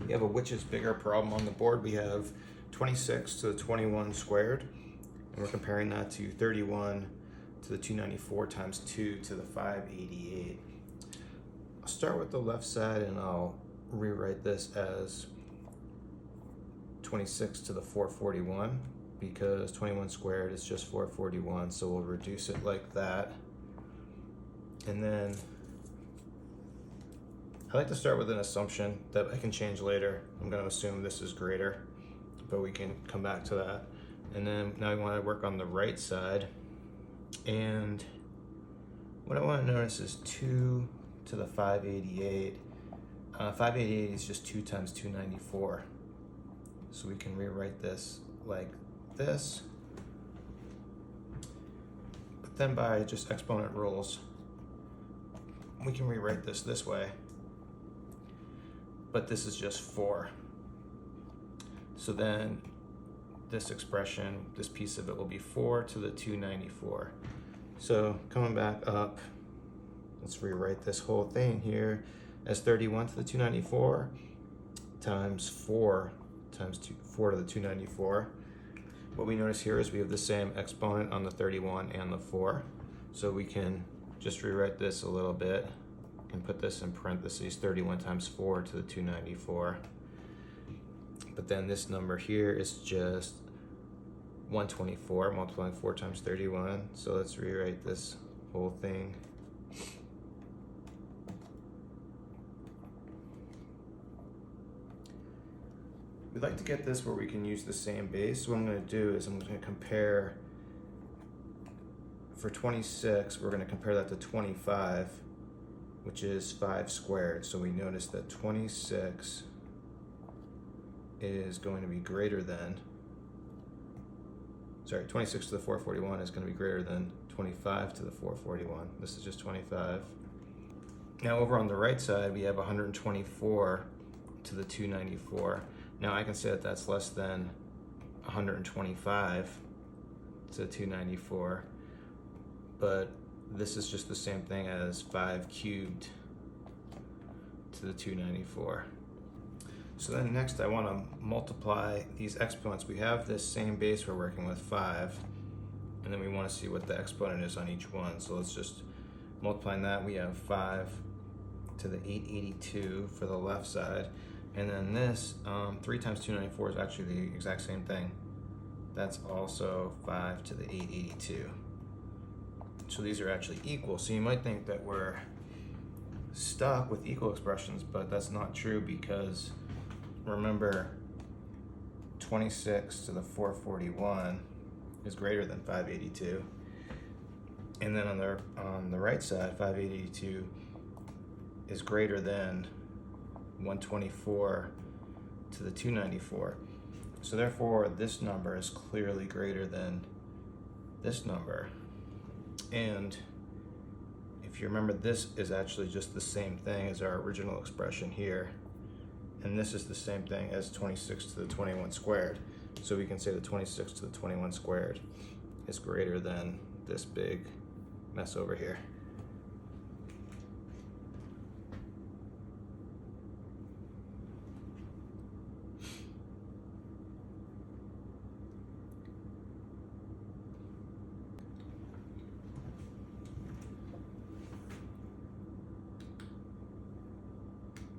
We have a which is bigger problem on the board. We have 26 to the 21 squared, and we're comparing that to 31 to the 294 times 2 to the 588. I'll start with the left side and I'll rewrite this as 26 to the 441 because 21 squared is just 441, so we'll reduce it like that. And then I like to start with an assumption that I can change later. I'm going to assume this is greater, but we can come back to that. And then now we want to work on the right side. And what I want to notice is 2 to the 588. 588 is just 2 times 294. So we can rewrite this like this. But then by just exponent rules, we can rewrite this way. But this is just 4. So then this expression, this piece of it will be 4 to the 294. So coming back up, let's rewrite this whole thing here as 31 to the 294 times 4 times 4 to the 294. What we notice here is we have the same exponent on the 31 and the 4. So we can just rewrite this a little bit and put this in parentheses, 31 times 4 to the 294. But then this number here is just 124 multiplying 4 times 31. So let's rewrite this whole thing. We'd like to get this where we can use the same base. So what I'm going to do is I'm going to compare, for 26, we're going to compare that to 25, which is 5 squared. So we notice that 26 is going to be greater than, 26 to the 441 is going to be greater than 25 to the 441. This is just 25. Now over on the right side, we have 124 to the 294. Now I can say that that's less than 125 to the 294, but this is just the same thing as 5 cubed to the 294. So then next I want to multiply these exponents. We have this same base we're working with, 5, and then we want to see what the exponent is on each one. So let's just multiplying that. We have 5 to the 882 for the left side. And then this, 3 times 294 is actually the exact same thing. That's also 5 to the 882. So these are actually equal. So you might think that we're stuck with equal expressions, but that's not true because remember, 26 to the 441 is greater than 582. And then on the right side, 582 is greater than 124 to the 294. So therefore, this number is clearly greater than this number. And if you remember, this is actually just the same thing as our original expression here. And this is the same thing as 26 to the 21 squared. So we can say that 26 to the 21 squared is greater than this big mess over here.